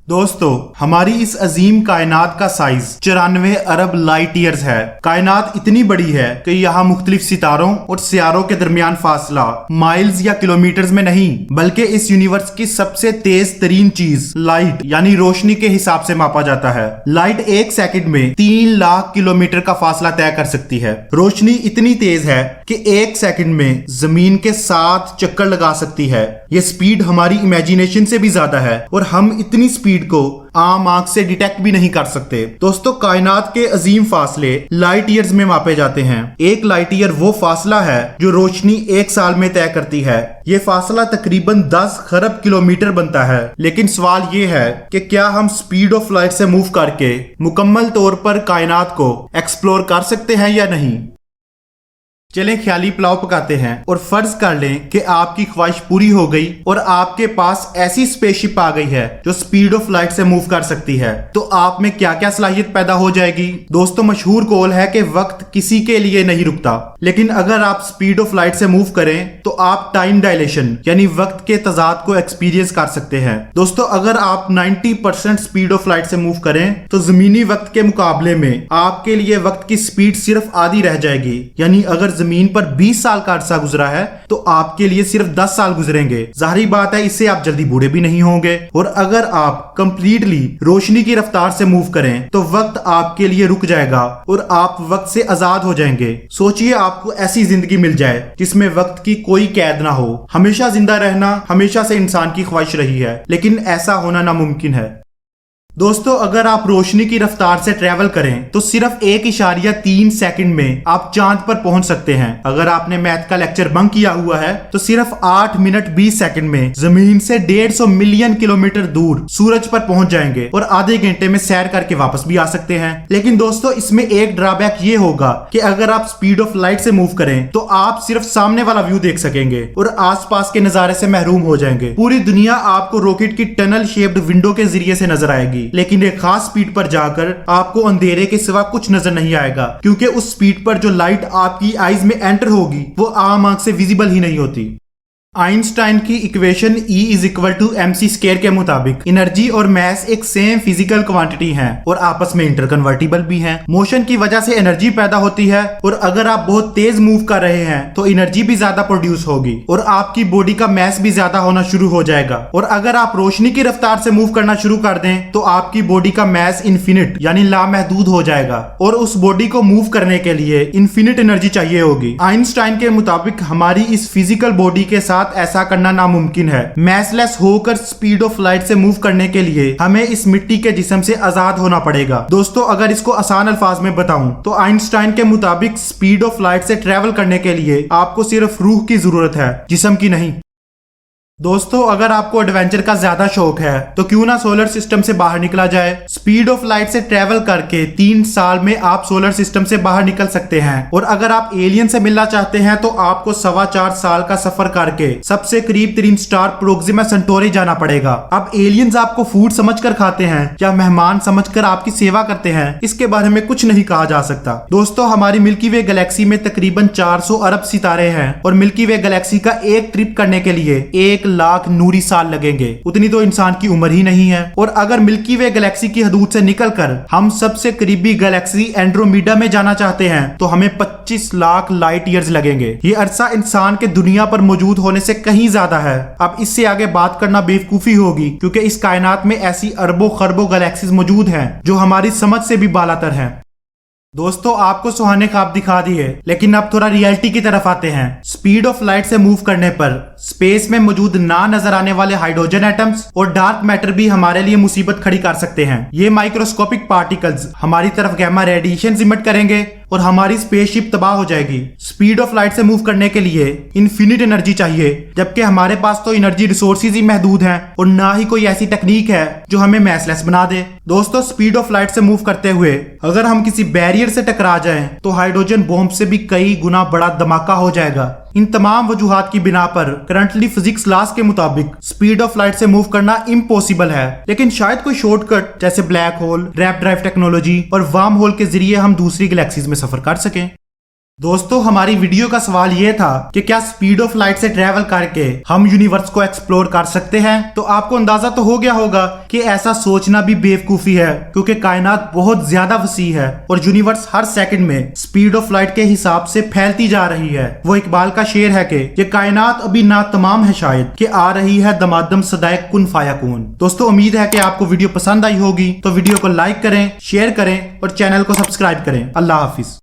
दोस्तों, हमारी इस अजीम कायनात का साइज 94 अरब लाइट ईयर्स है। कायनात इतनी बड़ी है कि यहाँ मुख्तलिफ सितारों और सियारों के दरमियान फासला माइल्स या किलोमीटर्स में नहीं बल्कि इस यूनिवर्स की सबसे तेज तरीन चीज लाइट यानी रोशनी के हिसाब से मापा जाता है। लाइट एक सेकंड में 3 लाख किलोमीटर का फासला तय कर सकती है। रोशनी इतनी तेज है कि एक सेकंड में जमीन के 7 चक्कर लगा सकती है। ये स्पीड हमारी इमेजिनेशन से भी ज्यादा है और हम इतनी स्पीड को आम आंख से डिटेक्ट भी नहीं कर सकते। दोस्तों, कायनात के अजीम फासले लाइट ईयर्स में मापे जाते हैं। एक लाइट ईयर वो फासला है जो रोशनी एक साल में तय करती है। ये फासला तकरीबन 10 खरब किलोमीटर बनता है। लेकिन सवाल ये है कि क्या हम स्पीड ऑफ लाइट से मूव करके मुकम्मल तौर पर कायनात को एक्सप्लोर कर सकते हैं या नहीं। चलें ख्याली पुलाव पकाते हैं और फर्ज कर लें कि आपकी ख्वाहिश पूरी हो गई और आपके पास ऐसी स्पेसशिप आ गई है जो स्पीड ऑफ लाइट से मूव कर सकती है, तो आप में क्या क्या सलाहियत पैदा हो जाएगी। दोस्तों, मशहूर कौल है कि वक्त किसी के लिए नहीं रुकता, लेकिन अगर आप स्पीड ऑफ लाइट से मूव करें तो आप टाइम डायलेशन यानी वक्त के तजाद को एक्सपीरियंस कर सकते हैं। दोस्तों, अगर आप 90% स्पीड ऑफ लाइट से मूव करें तो जमीनी वक्त के मुकाबले में आपके लिए वक्त की स्पीड सिर्फ आधी रह जाएगी। यानी अगर जमीन पर 20 साल का अरसा गुजरा है तो आपके लिए सिर्फ 10 साल गुजरेंगे। जाहिर बात है, इससे आप जल्दी बूढ़े भी नहीं होंगे। और अगर आप कंप्लीटली रोशनी की रफ्तार से मूव करें तो वक्त आपके लिए रुक जाएगा और आप वक्त से आजाद हो जाएंगे। सोचिए आपको ऐसी जिंदगी मिल जाए जिसमें वक्त की कोई कैद ना हो। हमेशा जिंदा रहना हमेशा से इंसान की ख्वाहिश रही है, लेकिन ऐसा होना नामुमकिन है। दोस्तों, अगर आप रोशनी की रफ्तार से ट्रेवल करें तो सिर्फ 1.3 सेकंड में आप चांद पर पहुंच सकते हैं। अगर आपने मैथ का लेक्चर बंक किया हुआ है तो सिर्फ 8 मिनट 20 सेकंड में जमीन से 150 मिलियन किलोमीटर दूर सूरज पर पहुंच जाएंगे और आधे घंटे में सैर करके वापस भी आ सकते हैं। लेकिन दोस्तों, इसमें एक ड्रॉबैक ये होगा कि अगर आप स्पीड ऑफ लाइट से मूव करें तो आप सिर्फ सामने वाला व्यू देख सकेंगे और आसपास के नजारे से महरूम हो जाएंगे। पूरी दुनिया आपको रॉकेट की टनल शेप्ड विंडो के जरिए से नजर आएगी, लेकिन एक खास स्पीड पर जाकर आपको अंधेरे के सिवा कुछ नजर नहीं आएगा, क्योंकि उस स्पीड पर जो लाइट आपकी आईज में एंटर होगी वो आम आंख से विजिबल ही नहीं होती। आइंस्टाइन की इक्वेशन E = mc² के मुताबिक एनर्जी और मैस एक सेम फिजिकल क्वांटिटी हैं और आपस में इंटरकन्वर्टिबल भी हैं। मोशन की वजह से एनर्जी पैदा होती है और अगर आप बहुत तेज मूव कर रहे हैं तो एनर्जी भी ज्यादा प्रोड्यूस होगी और आपकी बॉडी का मैस भी ज्यादा होना शुरू हो जाएगा। और अगर आप रोशनी की रफ्तार से मूव करना शुरू कर दें तो आपकी बॉडी का मैस इन्फिनिट यानी लामहदूद हो जाएगा और उस बॉडी को मूव करने के लिए इन्फिनिट एनर्जी चाहिए होगी। आइंस्टाइन के मुताबिक हमारी इस फिजिकल बॉडी के साथ ऐसा करना नामुमकिन है। मैसलेस होकर स्पीड ऑफ लाइट से मूव करने के लिए हमें इस मिट्टी के जिस्म से आजाद होना पड़ेगा। दोस्तों, अगर इसको आसान अल्फाज में बताऊं तो आइंस्टाइन के मुताबिक स्पीड ऑफ लाइट से ट्रेवल करने के लिए आपको सिर्फ रूह की जरूरत है, जिस्म की नहीं। दोस्तों, अगर आपको एडवेंचर का ज्यादा शौक है तो क्यों ना सोलर सिस्टम से बाहर निकला जाए। स्पीड ऑफ लाइट से ट्रेवल करके 3 साल में आप सोलर सिस्टम से बाहर निकल सकते हैं। और अगर आप एलियन से मिलना चाहते हैं तो आपको 4.25 साल का सफर करके सबसे करीब तरीन स्टार प्रोक्सिमा सेंटोरी जाना पड़ेगा। अब एलियंस आपको फूड समझकर खाते हैं या मेहमान समझकर आपकी सेवा करते हैं, इसके बारे में कुछ नहीं कहा जा सकता। दोस्तों, हमारी मिल्की वे गैलेक्सी में तकरीबन 400 अरब सितारे हैं और मिल्की वे गैलेक्सी का एक ट्रिप करने के लिए 1 लाख नूरी साल लगेंगे। उतनी तो इंसान की उम्र ही नहीं है। और अगर मिल्की वे गैलेक्सी की हदूद से निकलकर हम सबसे करीबी गैलेक्सी एंड्रोमीडा में जाना चाहते हैं तो हमें 25 लाख लाइट ईयर्स लगेंगे। ये अरसा इंसान के दुनिया पर मौजूद होने से कहीं ज्यादा है। अब इससे आगे बात करना बेवकूफी होगी, क्योंकि इस कायनात में ऐसी अरबों खरबों गैलेक्सीज मौजूद हैं जो हमारी समझ से भी बालातर हैं। दोस्तों, आपको सुहाने ख्वाब दिखा दिए, लेकिन अब थोड़ा रियलिटी की तरफ आते हैं। स्पीड ऑफ लाइट से मूव करने पर स्पेस में मौजूद ना नजर आने वाले हाइड्रोजन एटम्स और डार्क मैटर भी हमारे लिए मुसीबत खड़ी कर सकते हैं। ये माइक्रोस्कोपिक पार्टिकल्स हमारी तरफ गैमा रेडिएशन इमिट करेंगे और हमारी स्पेसशिप तबाह हो जाएगी। स्पीड ऑफ लाइट से मूव करने के लिए इन्फिनिट एनर्जी चाहिए, जबकि हमारे पास तो एनर्जी रिसोर्सेज ही महदूद हैं और ना ही कोई ऐसी टेक्निक है जो हमें मैसलेस बना दे। दोस्तों, स्पीड ऑफ लाइट से मूव करते हुए अगर हम किसी बैरियर से टकरा जाएं तो हाइड्रोजन बॉम्ब से भी कई गुना बड़ा धमाका हो जाएगा। इन तमाम वजूहात की बिना पर करंटली फिजिक्स लॉस के मुताबिक स्पीड ऑफ लाइट से मूव करना इम्पॉसिबल है, लेकिन शायद कोई शॉर्टकट जैसे black hole, warp drive technology और वार्म होल के जरिए हम दूसरी गैलेक्सीज में सफर कर सकें। दोस्तों हमारी वीडियो का सवाल ये था कि क्या स्पीड ऑफ लाइट से ट्रेवल करके हम यूनिवर्स को एक्सप्लोर कर सकते हैं। तो आपको अंदाजा तो हो गया होगा कि ऐसा सोचना भी बेवकूफी है, क्योंकि कायनात बहुत ज्यादा वसी है और यूनिवर्स हर सेकंड में स्पीड ऑफ लाइट के हिसाब से फैलती जा रही है। वो इकबाल का शेर है कि ये कायनात अभी ना तमाम है शायद कि आ रही है दमादम सदाए कुन फायकून। दोस्तों उम्मीद है कि आपको वीडियो पसंद आई होगी, तो वीडियो को लाइक करें, शेयर करें और चैनल को सब्सक्राइब करें। अल्लाह हाफिज।